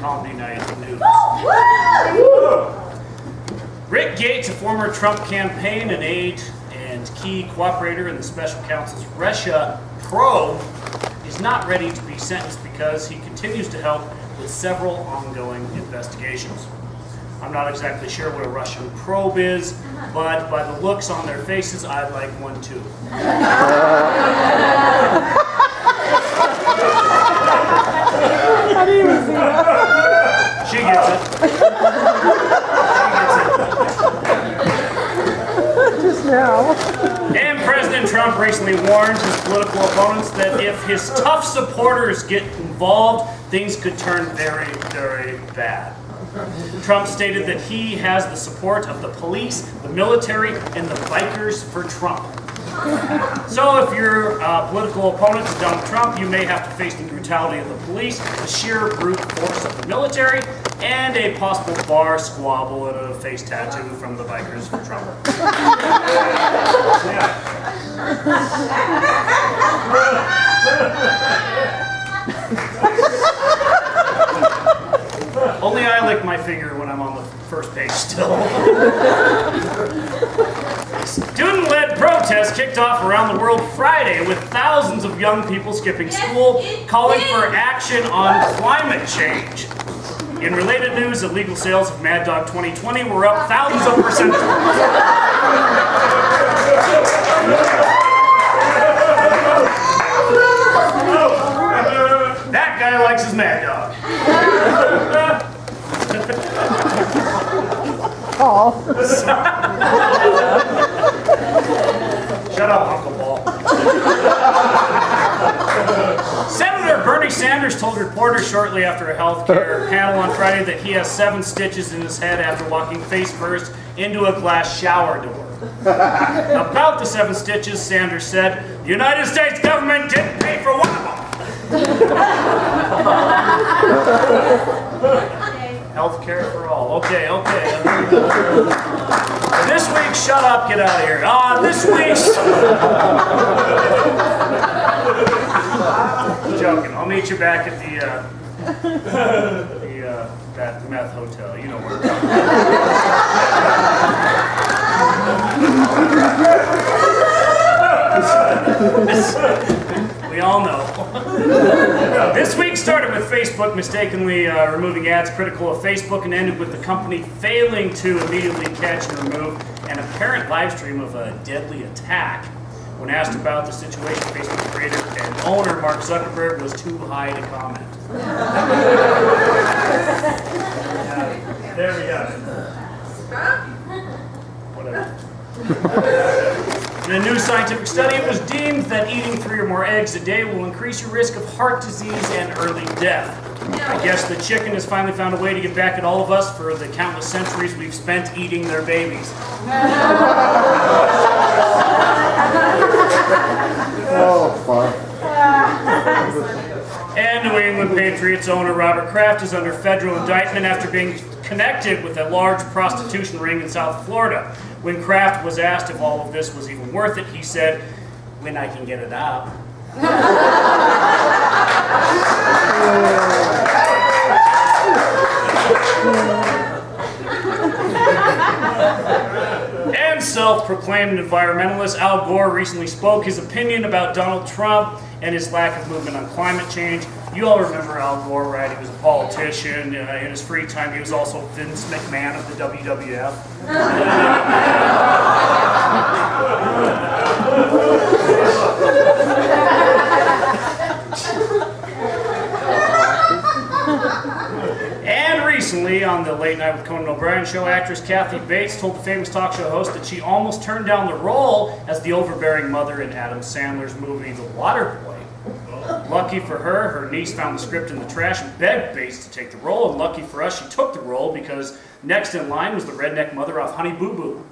Comedy Night News. Rick Gates, a former Trump campaign and aide and key cooperator in the special counsel's Russia probe, is not ready to be sentenced because he continues to help with several ongoing investigations. I'm not exactly sure what a Russian probe is, but by the looks on their faces, I'd like one too. How do you even see that? She gets it. She gets it. Just now. And President Trump recently warned his political opponents that if his tough supporters get involved, things could turn very, very bad. Trump stated that he has the support of the police, the military, and the bikers for Trump. So if you're a political opponent to Donald Trump, you may have to face the brutality of the police, the sheer brute force of the military, and a possible bar squabble and a face tattoo from the bikers for Trump. Only I lick my finger when I'm on the first page still. Student-led protests kicked off around the world Friday with thousands of young people skipping school, calling for action on climate change. In related news, illegal sales of Mad Dog 2020 were up thousands of percent. That guy likes his Mad Dog. Oh. Shut up, Uncle Paul. Senator Bernie Sanders told reporters shortly after a health care panel on Friday that he has 7 stitches in his head after walking face first into a glass shower door. About the 7 stitches, Sanders said, "The United States government didn't pay for one of them." Health care for all. Okay. This week, shut up, get out of here. This week's... Joking. I'll meet you back at that meth hotel. You know where we're going. We all know. This week started with Facebook mistakenly removing ads critical of Facebook and ended with the company failing to immediately catch and remove an apparent live stream of a deadly attack. When asked about the situation, Facebook creator and owner Mark Zuckerberg was too high to comment. There we go. Whatever. In a new scientific study, it was deemed that eating 3 or more eggs a day will increase your risk of heart disease and early death. I guess the chicken has finally found a way to get back at all of us for the countless centuries we've spent eating their babies. Oh, fun. And New England Patriots owner Robert Kraft is under federal indictment after being connected with a large prostitution ring in South Florida. When Kraft was asked if all of this was even worth it, he said, "When I can get it up." And self-proclaimed environmentalist Al Gore recently spoke his opinion about Donald Trump and his lack of movement on climate change. You all remember Al Gore, right? He was a politician. In his free time, he was also Vince McMahon of the WWF. And recently, on the Late Night with Conan O'Brien show, actress Kathy Bates told the famous talk show host that she almost turned down the role as the overbearing mother in Adam Sandler's movie The Waterboy. Lucky for her, her niece found the script in the trash and begged Bates to take the role, and lucky for us, she took the role because next in line was the redneck mother of Honey Boo Boo.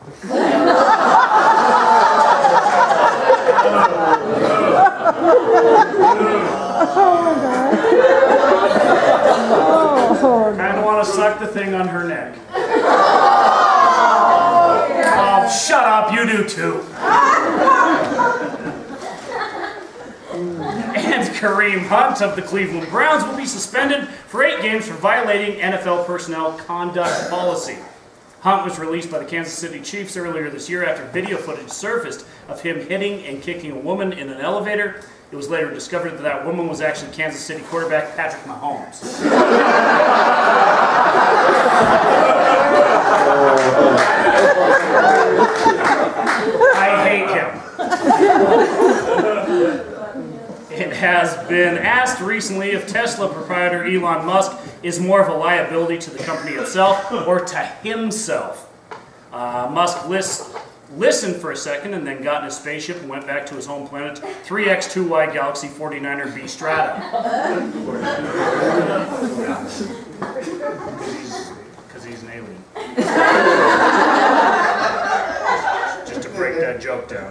Kind of want to suck the thing on her neck. Oh, shut up, you do too. And Kareem Hunt of the Cleveland Browns will be suspended for 8 games for violating NFL personnel conduct policy. Hunt was released by the Kansas City Chiefs earlier this year after video footage surfaced of him hitting and kicking a woman in an elevator. It was later discovered that that woman was actually Kansas City quarterback Patrick Mahomes. I hate him. It has been asked recently if Tesla proprietor Elon Musk is more of a liability to the company itself or to himself. Musk listened for a second and then got in his spaceship and went back to his home planet 3X2Y Galaxy 49er B Strata. Because he's an alien. Just to break that joke down.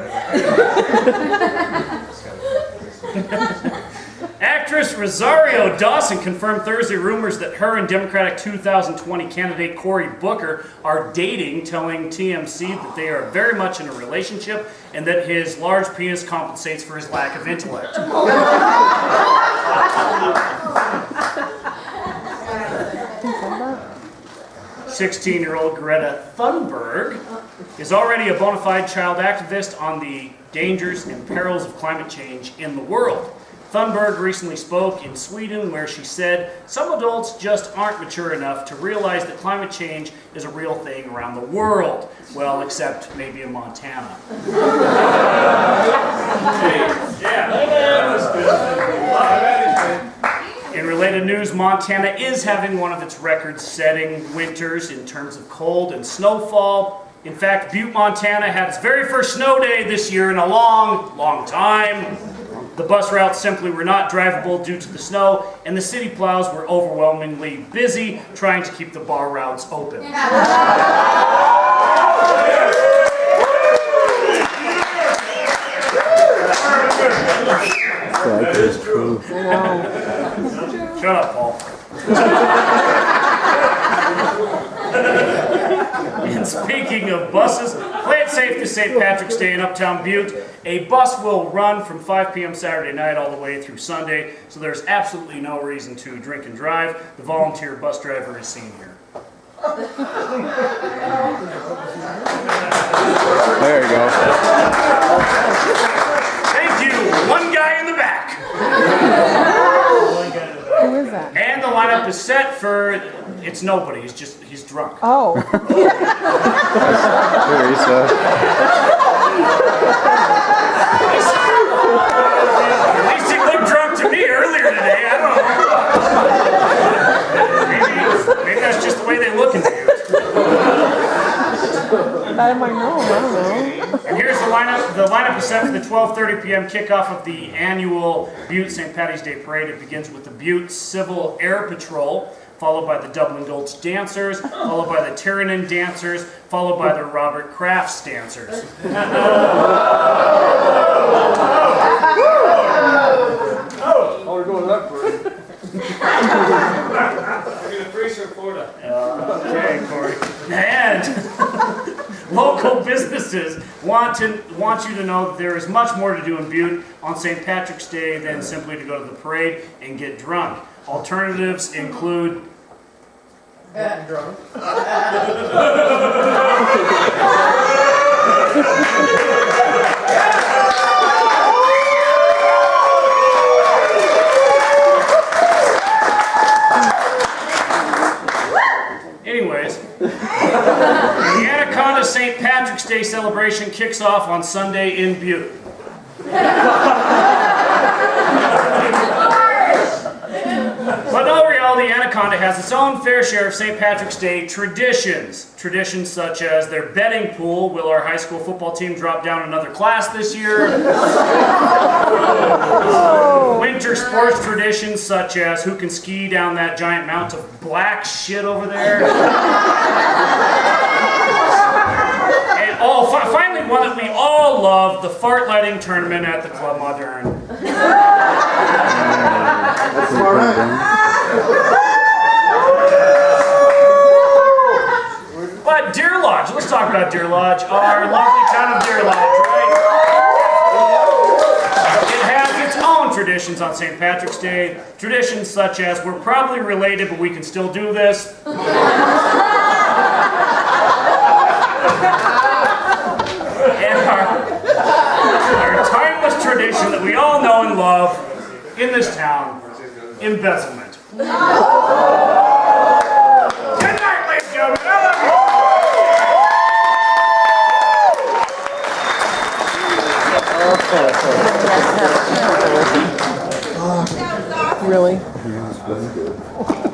Actress Rosario Dawson confirmed Thursday rumors that her and Democratic 2020 candidate Cory Booker are dating, telling TMZ that they are very much in a relationship and that his large penis compensates for his lack of intellect. 16-year-old Greta Thunberg is already a bona fide child activist on the dangers and perils of climate change in the world. Thunberg recently spoke in Sweden where she said, "Some adults just aren't mature enough to realize that climate change is a real thing around the world." Well, except maybe in Montana. In related news, Montana is having one of its record-setting winters in terms of cold and snowfall. In fact, Butte, Montana had its very first snow day this year in a long, long time. The bus routes simply were not drivable due to the snow, and the city plows were overwhelmingly busy trying to keep the bar routes open. That is true. Shut up, Paul. And speaking of buses, play it safe this St. Patrick's Day in Uptown Butte. A bus will run from 5 p.m. Saturday night all the way through Sunday, so there's absolutely no reason to drink and drive. The volunteer bus driver is seen here. There you go. Thank you. One guy in the back. Who is that? And the lineup is set for, it's nobody, he's drunk. Oh. Teresa. At least he looked drunk to me earlier today, I don't know. Maybe that's just the way they look at you. That might know. I don't know. And here's the lineup. The lineup is set for the 12:30 p.m. kickoff of the annual Butte St. Patty's Day Parade. It begins with the Butte Civil Air Patrol, followed by the Dublin Gulch Dancers, followed by the Tyronin Dancers, followed by the Robert Crafts Dancers. we're going to that parade. Okay, Corey. And local businesses want you to know that there is much more to do in Butte on St. Patrick's Day than simply to go to the parade and get drunk. Alternatives include Getting drunk. Anyways, the Anaconda St. Patrick's Day celebration kicks off on Sunday in Butte. But in all reality, Anaconda has its own fair share of St. Patrick's Day traditions. Traditions such as their betting pool. Will our high school football team drop down another class this year? Winter sports traditions such as who can ski down that giant mount of black shit over there. And finally, one that we all love, the fart lighting tournament at the Club Moderne. That's all right. But Deer Lodge, let's talk about Deer Lodge, our lovely town of Deer Lodge, right? It has its own traditions on St. Patrick's Day. Traditions such as we're probably related, but we can still do this. And our timeless tradition that we all know and love in this town, embezzlement. Good night, ladies and gentlemen. I love you. Really? That's good.